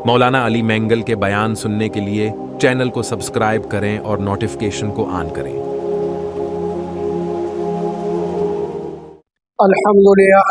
مولانا علی مینگل کے بیان سننے کے لیے چینل کو سبسکرائب کریں اور نوٹیفیکیشن کو آن کریں۔ الحمد للہ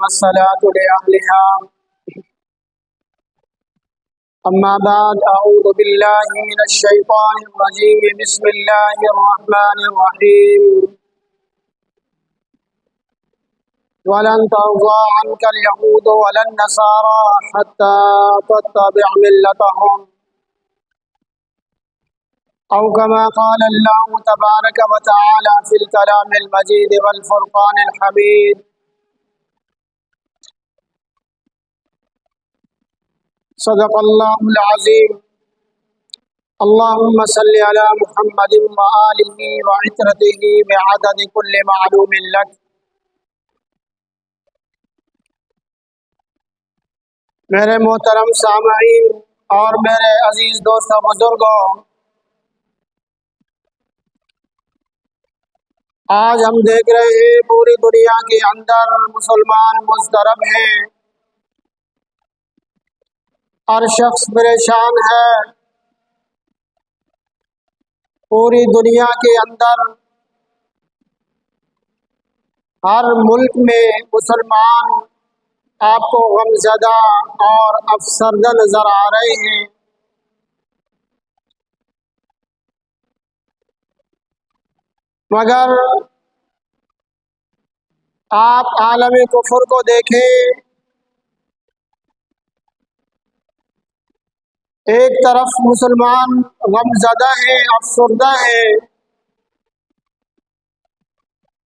والصلاة لأہلہا، اما بعد، اعوذ باللہ من الشیطان الرجیم، بسم اللہ الرحمن الرحیم۔ وَلَن تَرْضَىٰ عَنْكَ الْيَهُودُ وَلَا النَّصَارَىٰ حَتَّىٰ تَتَّبِعَ مِلَّتَهُمْ، أو كما قال الله تبارك وتعالى في الكلام المجيد والفرقان الحميد، صدق الله العظيم۔ اللهم صل على محمد وآله وعترته بعدد كل معلوم لك۔ میرے محترم سامعین اور میرے عزیز دوستوں بزرگوں، آج ہم دیکھ رہے ہیں پوری دنیا کے اندر مسلمان مضطرب ہیں، ہر شخص پریشان ہے۔ پوری دنیا کے اندر ہر ملک میں مسلمان آپ کو غمزدہ اور افسردہ نظر آ رہے ہیں۔ مگر آپ عالم کفر کو دیکھیں، ایک طرف مسلمان غمزدہ ہیں، افسردہ ہیں،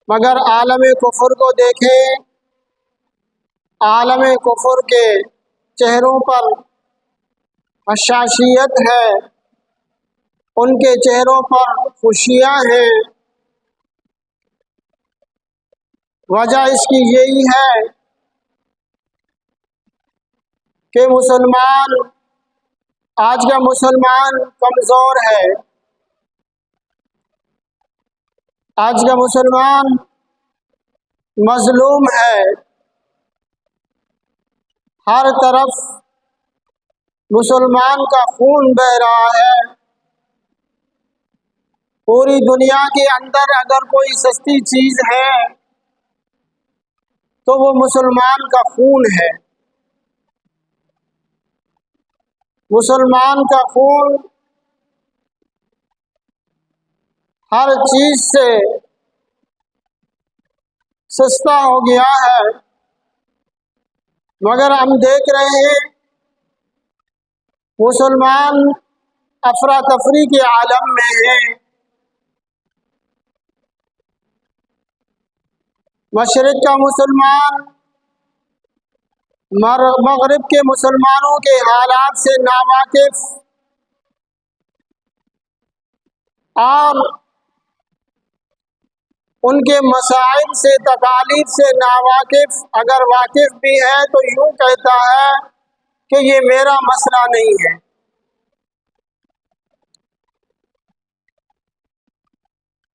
مگر عالم کفر کو دیکھیں، عالم کفر کے چہروں پر حشاشیت ہے، ان کے چہروں پر خوشیاں ہیں۔ وجہ اس کی یہی ہے کہ آج کا مسلمان کمزور ہے، آج کا مسلمان مظلوم ہے، ہر طرف مسلمان کا خون بہہ رہا ہے۔ پوری دنیا کے اندر اگر کوئی سستی چیز ہے تو وہ مسلمان کا خون ہے۔ مسلمان کا خون ہر چیز سے سستا ہو گیا ہے، مگر ہم دیکھ رہے ہیں مسلمان افراتفری کے عالم میں ہیں۔ مشرق کا مسلمان مغرب کے مسلمانوں کے حالات سے ناواقف اور ان کے مسائل سے، تکالیف سے ناواقف، اگر واقف بھی ہے تو یوں کہتا ہے کہ یہ میرا مسئلہ نہیں ہے۔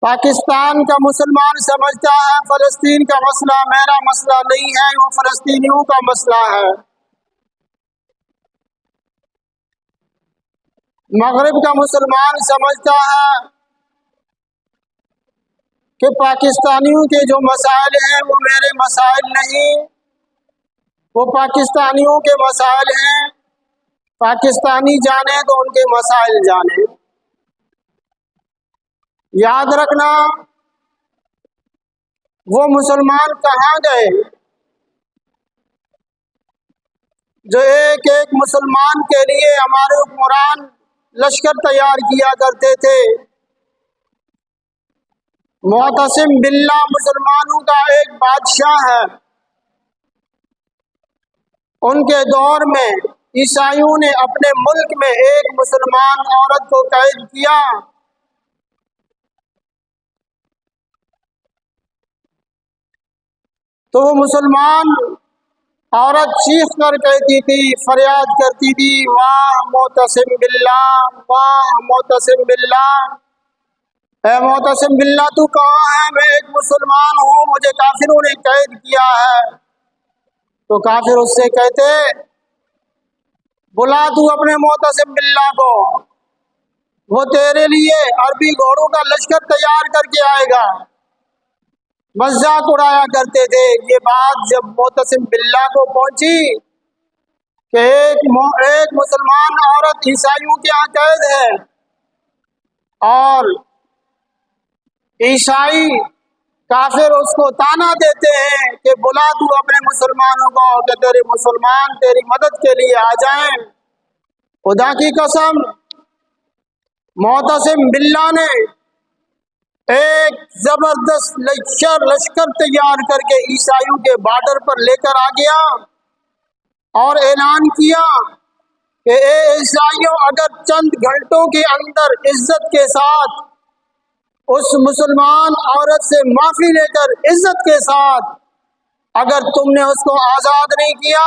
پاکستان کا مسلمان سمجھتا ہے فلسطین کا مسئلہ میرا مسئلہ نہیں ہے، وہ فلسطینیوں کا مسئلہ ہے۔ مغرب کا مسلمان سمجھتا ہے کہ پاکستانیوں کے جو مسائل ہیں وہ میرے مسائل نہیں، وہ پاکستانیوں کے مسائل ہیں، پاکستانی جانے تو ان کے مسائل جانے۔ یاد رکھنا، وہ مسلمان کہاں گئے جو ایک ایک مسلمان کے لیے ہمارے حکمران لشکر تیار کیا کرتے تھے؟ معتصم باللہ مسلمانوں کا ایک بادشاہ ہے، ان کے دور میں عیسائیوں نے اپنے ملک میں ایک مسلمان عورت کو قید کیا، تو وہ مسلمان عورت چیخ کر کہتی تھی، فریاد کرتی تھی، واہ معتصم باللہ، واہ معتصم باللہ، اے معتصم باللہ تو کہاں ہے؟ میں ایک مسلمان ہوں، مجھے کافروں نے قید کیا ہے۔ تو کافر اس سے کہتے बुला तू अपने मोतसिम बिल्ला को, वो तेरे लिए अरबी घोड़ों का लश्कर तैयार करके आएगा। मजाक उड़ाया करते थे। ये बात जब मोतसिम बिल्ला को पहुंची कि एक मुसलमान औरत ईसाइयों के यहाँ कैद है और ईसाई काफिर उसको ताना देते हैं कि बुला तू अपने मुसलमानों को कि तेरे मुसलमान तेरी मदद के लिए आ जाएं। खुदा की कसम, मोतसिम बिल्ला ने एक जबरदस्त लश्कर तैयार करके ईसाइयों के बॉर्डर पर लेकर आ गया और ऐलान किया कि ए ईसाइयों, अगर चंद घंटों के अंदर इज्जत के साथ उस मुसलमान औरत से माफी लेकर इज्जत के साथ अगर तुमने उसको आजाद नहीं किया,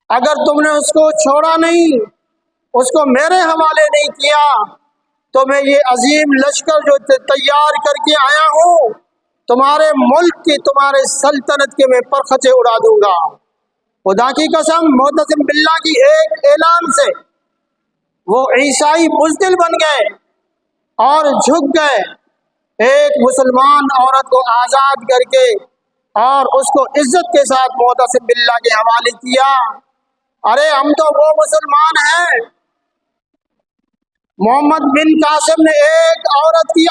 अगर तुमने उसको छोड़ा नहीं, उसको मेरे हवाले नहीं किया, तो मैं ये अजीम लश्कर जो तैयार करके आया हूँ तुम्हारे मुल्क की, तुम्हारे सल्तनत के मैं परखचे उड़ा दूंगा। खुदा की कसम, मोतसिम बिल्ला की एक ऐलान से वो ईसाई बुज़दिल बन गए और झुक गए। एक मुसलमान औरत को आजाद करके और उसको इज्जत के साथ मोतसिम बिल्ला के हवाले किया। अरे हम तो वो मुसलमान हैं। मोहम्मद बिन कासिम ने एक औरत की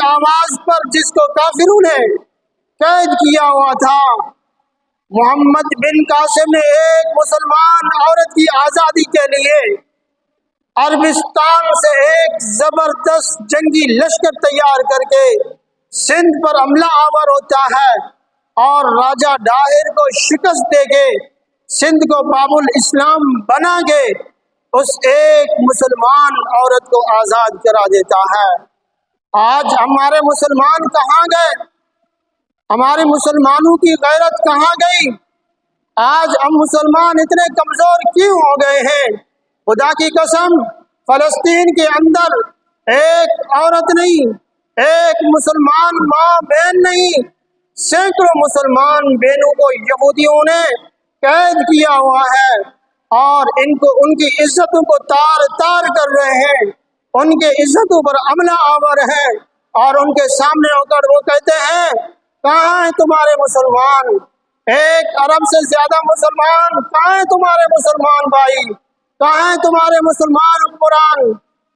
आवाज पर जिसको काफिरों ने कैद किया हुआ था, मोहम्मद बिन कासिम ने एक मुसलमान औरत की आजादी के लिए अरबिस्तान से एक जबरदस्त जंगी लश्कर तैयार करके सिंध पर हमला आवर होता है और राजा डाहिर को शिकस्त देके सिंध को बाबुल इस्लाम बना के उस एक मुसलमान औरत को आजाद करा देता है। आज हमारे मुसलमान कहाँ गए? हमारे मुसलमानों की गैरत कहाँ गई? आज हम मुसलमान इतने कमजोर क्यों हो गए हैं? खुदा की कसम, फलस्तीन के अंदर एक औरत नहीं, एक मुसलमान माँ बहन नहीं, सैकड़ों मुसलमान बहनों को यहूदियों ने कैद किया हुआ है और इनको उनकी इज्जतों को तार तार कर रहे हैं, उनके इज्जतों पर हमला आवर है और उनके सामने होकर वो कहते हैं, कहाँ है तुम्हारे मुसलमान? एक अरब से ज्यादा मुसलमान, कहाँ है तुम्हारे मुसलमान भाई? कहाँ है तुम्हारे मुसलमान हुक्मरान?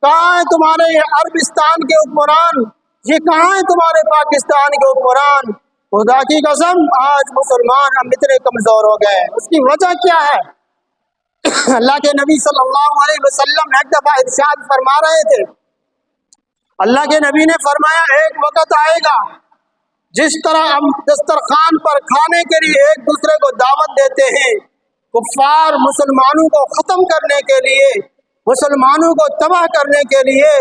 कहाँ है तुम्हारे अरबिस्तान के हुक्मरान? ये कहाँ है तुम्हारे पाकिस्तान के हुक्मरान? खुदा की कसम, आज मुसलमान हम इतने कमजोर हो गए। उसकी वजह क्या है? अल्लाह के नबी सल्लल्लाहु अलैहि वसल्लम एक दफा इरशाद फरमा रहे थे। अल्लाह के नबी ने फरमाया, एक वक्त आएगा जिस तरह हम दस्तरखान पर खाने के लिए एक दूसरे को दावत देते हैं, कुफ्फार मुसलमानों को खत्म करने के लिए, मुसलमानों को तबाह करने के लिए,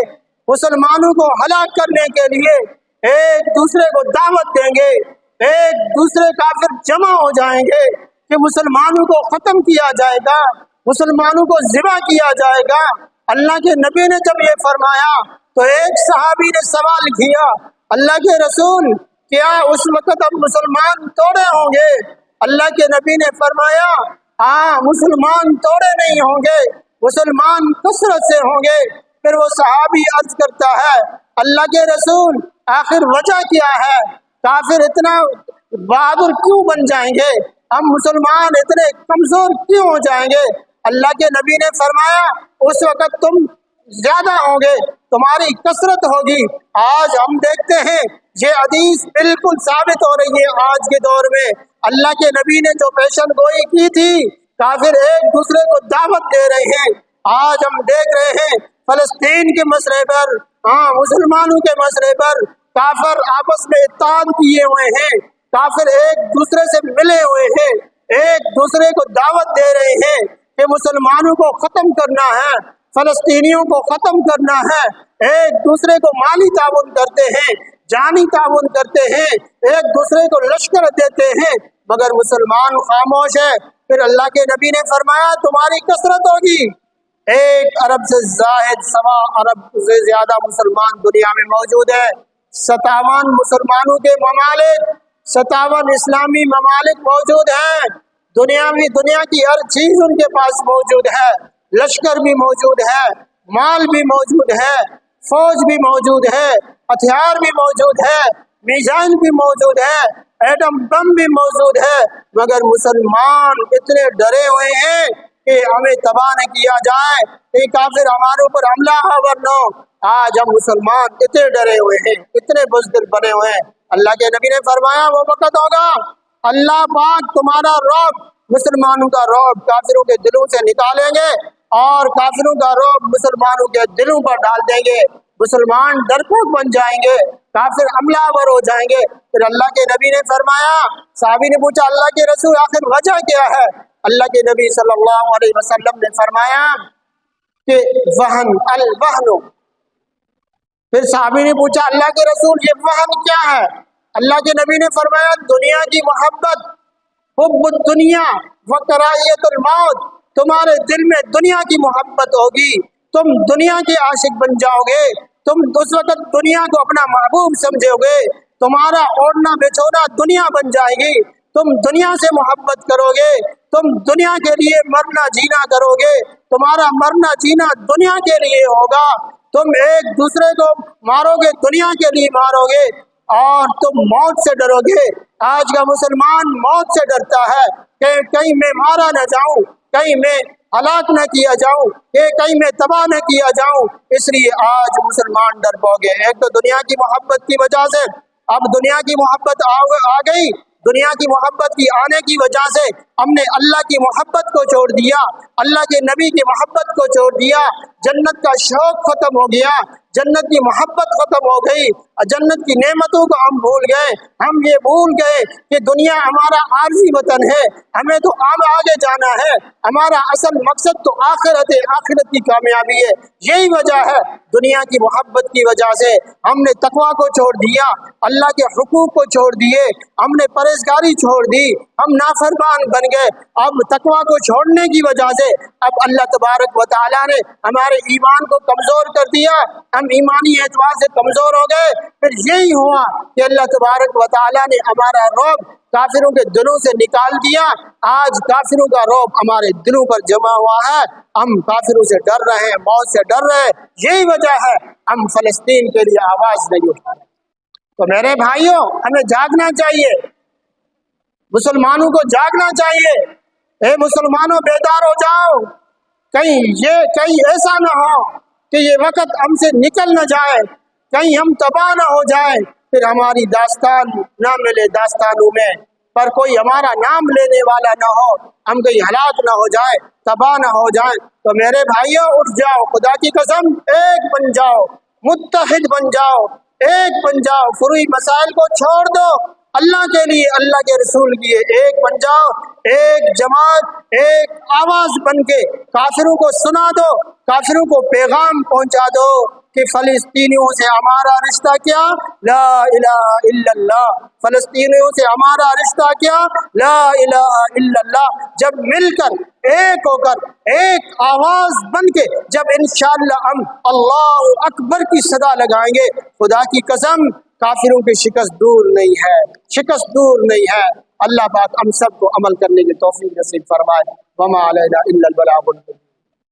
मुसलमानों को हलाक करने के लिए एक दूसरे को दावत देंगे, एक दूसरे काफिर जमा हो जाएंगे कि मुसलमानों को खत्म किया जाएगा, मुसलमानों को ज़िबा किया जाएगा। अल्लाह के नबी ने जब ये फरमाया तो एक सहाबी ने सवाल किया, अल्लाह के रसूल, क्या उस वक्त अब मुसलमान तोड़े होंगे? अल्लाह के नबी ने फरमाया, हाँ, मुसलमान तोड़े नहीं होंगे, मुसलमान कसरत से होंगे। फिर वो सहाबी अर्ज करता है, अल्लाह के रसूल, आखिर वजह क्या है? काफिर इतना बहादुर क्यों बन जाएंगे? हम मुसलमान इतने कमजोर क्यों हो जाएंगे? अल्लाह के नबी ने फरमाया, उस वक्त तुम ज्यादा होंगे, तुम्हारी कसरत होगी। आज हम देखते हैं ये हदीस बिल्कुल साबित हो रही है। आज के दौर में अल्लाह के नबी ने जो पेशन गोई की थी, काफिर एक दूसरे को दावत दे रहे हैं। आज हम देख रहे हैं फलस्तीन के मसले पर, हाँ, मुसलमानों के मसले पर काफिर आपस में इत्तेहाद किए हुए हैं, काफिर एक दूसरे से मिले हुए हैं, एक दूसरे को दावत दे रहे हैं कि मुसलमानों को खत्म करना है, फलस्तीनियों को खत्म करना है। एक दूसरे को माली ताउन करते हैं, जानी ताउन करते हैं, एक दूसरे को लश्कर देते हैं, मगर मुसलमान खामोश है। फिर अल्लाह के नबी ने फरमाया, तुम्हारी कसरत होगी। एक अरब से जायद, सवा अरब से ज्यादा मुसलमान दुनिया में मौजूद है। 57 मुसलमानों के ममालिक, 57 इस्लामी ममालिक मौजूद हैं। दुनिया की हर चीज उनके पास मौजूद है, लश्कर भी मौजूद है, माल भी मौजूद है, फौज भी मौजूद है, हथियार भी मौजूद है, मिसाइल भी मौजूद है, एटम बम भी मौजूद है, मगर मुसलमान इतने डरे हुए हैं कि हमें तबाह न किया जाए, ये काफिर हमारे ऊपर हमला आवर न हो। आज हम मुसलमान इतने डरे हुए हैं, इतने बुज़दिल बने हुए हैं। अल्लाह के नबी ने फरमाया वो वक़्त होगा अल्लाह पाक तुम्हारा रौब, मुसलमानों का रौब काफिरों के दिलों से निकालेंगे और काफिरों का रौब मुसलमानों के दिलों पर डाल देंगे। मुसलमान डरपोक बन जाएंगे, काफिर हमलावर हो जाएंगे। फिर अल्लाह के नबी ने फरमाया, साहबी ने पूछा अल्लाह के रसूल आखिर वजह क्या है? अल्लाह के नबी सल्लल्लाहु अलैहि वसल्लम ने फरमाया कि वहन अल वहन। फिर साहबी ने पूछा अल्लाह के रसूल ये वहन क्या है? अल्लाह के नबी ने फरमाया दुनिया की मोहब्बत, हुब्बुद दुनिया व कराहियतुल मौत। तुम्हारे दिल में दुनिया की मोहब्बत होगी, तुम दुनिया के आशिक बन जाओगे, तुम उस वक्त दुनिया को अपना महबूब समझोगे, तुम्हारा ओढ़ना बिछोना दुनिया बन जाएगी, तुम दुनिया से मोहब्बत करोगे, तुम दुनिया के लिए मरना जीना करोगे, तुम्हारा मरना जीना दुनिया के लिए होगा, तुम एक दूसरे को मारोगे दुनिया के लिए मारोगे और तुम मौत से डरोगे। आज का मुसलमान मौत से डरता है कि कहीं मैं मारा न जाऊं, कहीं मैं हलाक न किया जाऊं, कि कहीं मैं तबाह न किया जाऊं, इसलिए आज मुसलमान डर पोगे। एक तो दुनिया की मोहब्बत की वजह से, अब दुनिया की मोहब्बत आ गई, दुनिया की मोहब्बत की आने की वजह से हमने अल्लाह की मोहब्बत को छोड़ दिया, अल्लाह के नबी की मोहब्बत को छोड़ दिया, जन्नत का शौक खत्म हो गया, जन्नत की मोहब्बत खत्म हो गई, जन्नत की नेमतों को हम भूल गए। हम ये भूल गए कि दुनिया हमारा आर्जी वतन है, हमें तो आगे जाना है, हमारा असल मकसद तो आखिरत है, आखिरत की कामयाबी है। यही वजह है, दुनिया की मोहब्बत की वजह से हमने तकवा को छोड़ दिया, अल्लाह के हुकूक को छोड़ दिए, हमने परहेजगारी छोड़ दी, हम नाफरमान बन गए। अब तकवा को छोड़ने की वजह से अब अल्लाह तबारक व तआला ने हमारे ईमान को कमजोर कर दिया, हम ईमानी एतबार से कमजोर हो गए। फिर यही हुआ कि अल्लाह तबारक व तआला ने हमारा रौब काफिरों के दिलों से निकाल दिया। आज काफिरों का रौब हमारे दिलों पर जमा हुआ है, हम काफिरों से डर रहे हैं, मौत से डर रहे हैं। यही वजह है हम फलस्तीन के लिए आवाज नहीं उठा रहे। तो मेरे भाइयों, हमें जागना चाहिए, मुसलमानों को जागना चाहिए। ए मुसलमानों, बेदार हो जाओ, कहीं ऐसा ना हो कि ये वक्त हमसे निकल न जाए, कहीं हम तबाह ना हो जाए, फिर हमारी दास्तान ना मिले, दास्तानों में पर कोई हमारा नाम लेने वाला ना हो, हम कहीं हलाक ना हो जाए, तबाह ना हो जाए। तो मेरे भाइयों, उठ जाओ, खुदा की कसम एक बन जाओ, मुत्तहिद बन जाओ, एक बन जाओ, फुरूई मसाइल को छोड़ दो, अल्लाह के लिए, अल्लाह के रसूल के लिए एक बन जाओ, एक जमात, एक आवाज बन के काफिरों को सुना दो, काफिरों को पैगाम पहुंचा दो कि फलस्तीनियों से हमारा रिश्ता क्या, ला इलाहा इल्लल्लाह, फलस्तीनियों से हमारा रिश्ता क्या, ला इलाहा इल्लल्लाह। जब मिलकर एक होकर एक आवाज बन के जब इंशाअल्लाह हम अल्लाहु अकबर की सदा लगाएंगे, खुदा की कसम काफिरों की शिकस्त दूर नहीं है, शिकस्त दूर नहीं है। अल्लाह पाक हम सबको अमल करने की तौफीक नसीब फरमाए। वमा अलैना इल्लल बलागुल मुबीन।